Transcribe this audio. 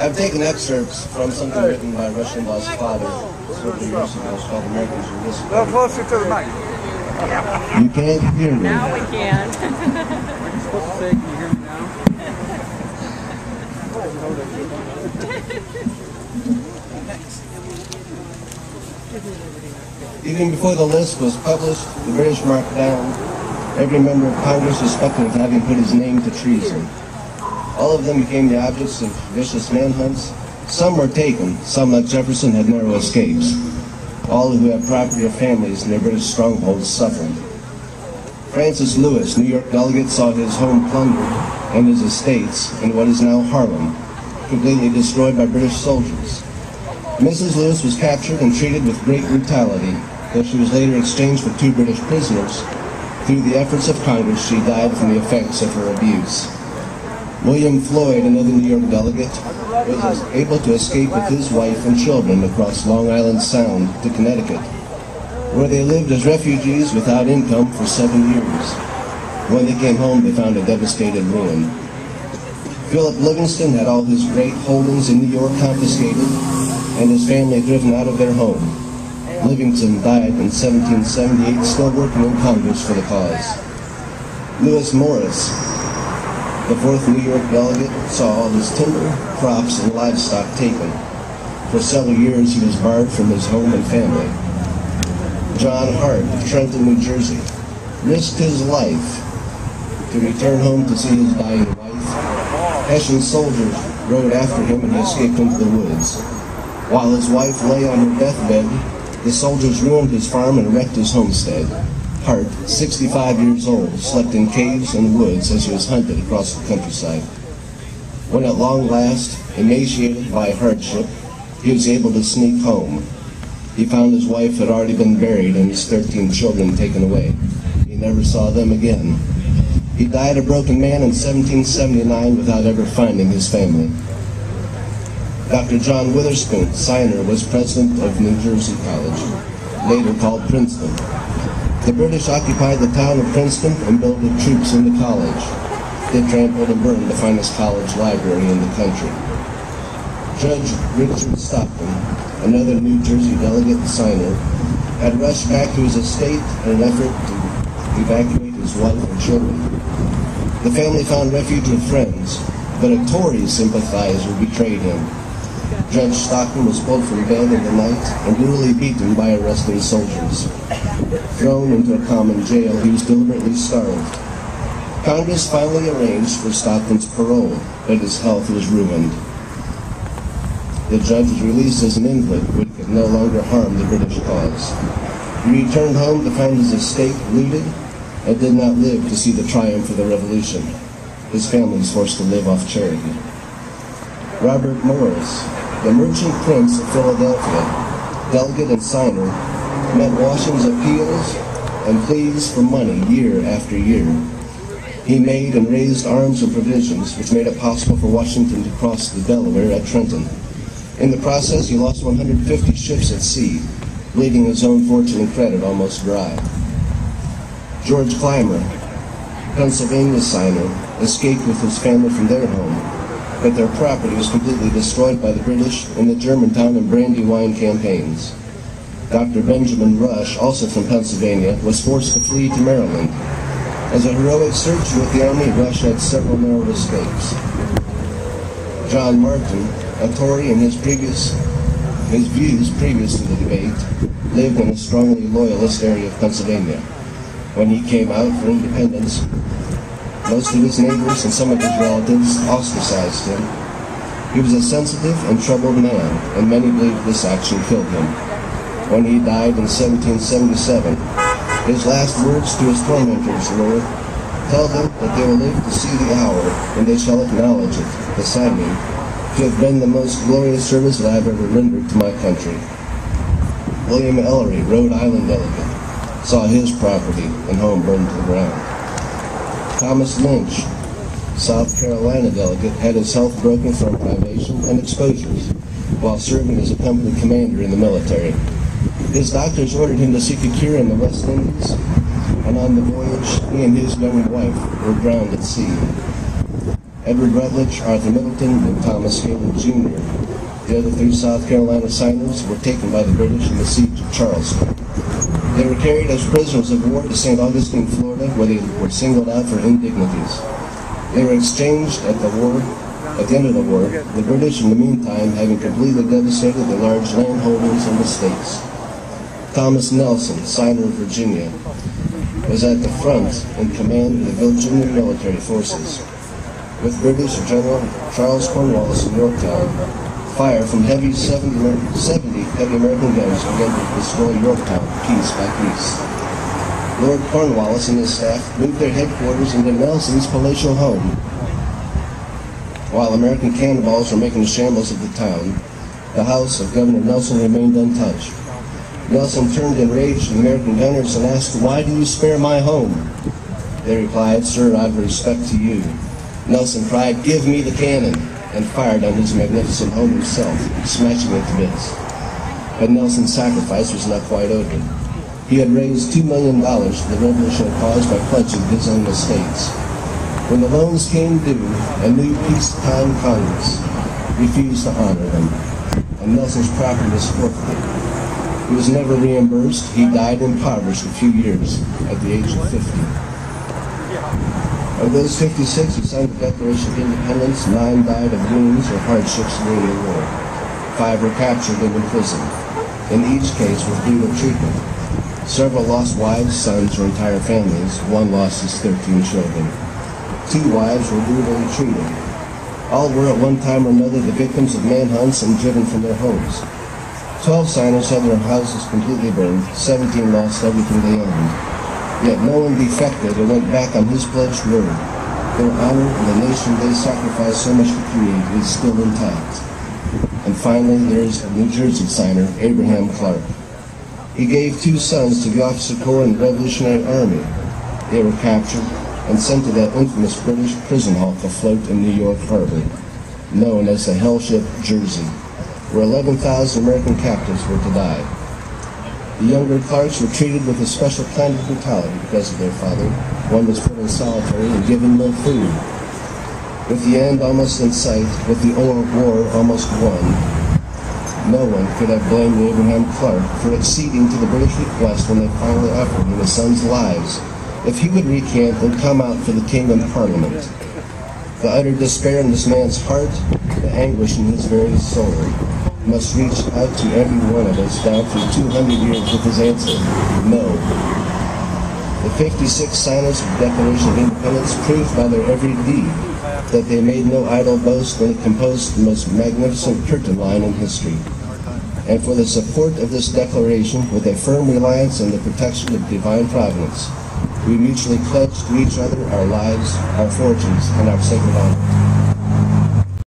I've taken excerpts from something written by Rush Limbaugh's father several years ago. It's called Americans Are Listening. A little closer to the mic. You can't hear me. Now we can. What are you supposed to say? Can you hear me now? Even before the list was published, the British marked down every member of Congress suspected of having put his name to treason. All of them became the objects of vicious manhunts. Some were taken, some, like Jefferson, had narrow escapes. All who had property or families in their British strongholds suffered. Francis Lewis, New York delegate, saw his home plundered and his estates in what is now Harlem, completely destroyed by British soldiers. Mrs. Lewis was captured and treated with great brutality, though she was later exchanged for 2 British prisoners. Through the efforts of Congress, she died from the effects of her abuse. William Floyd, another New York delegate, was able to escape with his wife and children across Long Island Sound to Connecticut, where they lived as refugees without income for 7 years. When they came home, they found a devastated ruin. Philip Livingston had all his great holdings in New York confiscated and his family driven out of their home. Livingston died in 1778, still working in Congress for the cause. Lewis Morris, the 4th New York delegate, saw all his timber, crops, and livestock taken. For several years he was barred from his home and family. John Hart of Trenton, New Jersey, risked his life to return home to see his dying wife. Hessian soldiers rode after him and he escaped into the woods. While his wife lay on her deathbed, the soldiers ruined his farm and wrecked his homestead. Hart, 65 years old, slept in caves and woods as he was hunted across the countryside. When at long last, emaciated by hardship, he was able to sneak home. He found his wife had already been buried and his 13 children taken away. He never saw them again. He died a broken man in 1779 without ever finding his family. Dr. John Witherspoon, signer, was president of New Jersey College, later called Princeton. The British occupied the town of Princeton and billeted troops in the college. They trampled and burned the finest college library in the country. Judge Richard Stockton, another New Jersey delegate signer, had rushed back to his estate in an effort to evacuate his wife and children. The family found refuge with friends, but a Tory sympathizer betrayed him. Judge Stockton was pulled from bed in the night and brutally beaten by arresting soldiers. Thrown into a common jail, he was deliberately starved. Congress finally arranged for Stockton's parole, but his health was ruined. The judge was released as an invalid, which could no longer harm the British cause. He returned home to find his estate looted and did not live to see the triumph of the Revolution. His family was forced to live off charity. Robert Morris, the merchant prince of Philadelphia, delegate and signer, met Washington's appeals and pleas for money year after year. He made and raised arms and provisions which made it possible for Washington to cross the Delaware at Trenton. In the process, he lost 150 ships at sea, bleeding his own fortune and credit almost dry. George Clymer, Pennsylvania signer, escaped with his family from their home, but their property was completely destroyed by the British in the Germantown and Brandywine campaigns. Dr. Benjamin Rush, also from Pennsylvania, was forced to flee to Maryland. As a heroic surgeon with the Army, Rush had several narrow escapes. John Martin, a Tory in his views previous to the debate, lived in a strongly loyalist area of Pennsylvania. When he came out for independence, most of his neighbors and some of his relatives ostracized him. He was a sensitive and troubled man, and many believed this action killed him. When he died in 1777, his last words to his tormentors were, "Tell them that they will live to see the hour, and they shall acknowledge it, the signing, to have been the most glorious service that I have ever rendered to my country." William Ellery, Rhode Island delegate, saw his property and home burned to the ground. Thomas Lynch, South Carolina delegate, had his health broken from privation and exposures while serving as a company commander in the military. His doctors ordered him to seek a cure in the West Indies, and on the voyage, he and his young wife were drowned at sea. Edward Rutledge, Arthur Middleton, and Thomas Hayward Jr. The other 3 South Carolina signers were taken by the British in the siege of Charleston. They were carried as prisoners of war to St. Augustine, Florida, where they were singled out for indignities. They were exchanged at the end of the war, the British in the meantime having completely devastated the large land holdings in the states. Thomas Nelson, signer of Virginia, was at the front in command of the Virginia military forces. With British General Charles Cornwallis in Yorktown, fire from 70 heavy American guns began to destroy Yorktown piece by piece. Lord Cornwallis and his staff moved their headquarters into Nelson's palatial home. While American cannonballs were making shambles of the town, the house of Governor Nelson remained untouched. Nelson turned enraged to the American gunners and asked, "Why do you spare my home?" They replied, "Sir, out of respect to you." Nelson cried, "Give me the cannon," and fired on his magnificent home himself, smashing it to bits. But Nelson's sacrifice was not quite over. He had raised $2 million for the revolutionary cause by pledging his own estates. When the loans came due, a new peacetime Congress refused to honor them, and Nelson's property was forfeited. He was never reimbursed. He died impoverished a few years at the age of 50. Of those 56 who signed the Declaration of Independence, 9 died of wounds or hardships during the war. 5 were captured and imprisoned. In each case with brutal treatment. Several lost wives, sons, or entire families. One lost his 13 children. 2 wives were brutally treated. All were at one time or another the victims of manhunts and driven from their homes. 12 signers had their houses completely burned. 17 lost everything they owned. Yet no one defected or went back on his pledged word. Their honor and the nation they sacrificed so much to create is still intact. And finally, there's New Jersey signer Abraham Clark. He gave 2 sons to the officer corps in the Revolutionary Army. They were captured and sent to that infamous British prison hulk afloat in New York Harbor, known as the Hell Ship Jersey, where 11,000 American captives were to die. The younger Clarks were treated with a special kind of brutality because of their father. One was put in solitary and given no food. With the end almost in sight, with the war almost won, no one could have blamed Abraham Clark for acceding to the British request when they finally offered him his sons' lives if he would recant and come out for the King and Parliament. The utter despair in this man's heart, the anguish in his very soul, must reach out to every one of us down through 200 years with his answer, no. The 56 signers of the Declaration of Independence proved by their every deed that they made no idle boast when it composed the most magnificent curtain line in history. And for the support of this declaration, with a firm reliance on the protection of divine providence, we mutually pledge to each other our lives, our fortunes, and our sacred honor.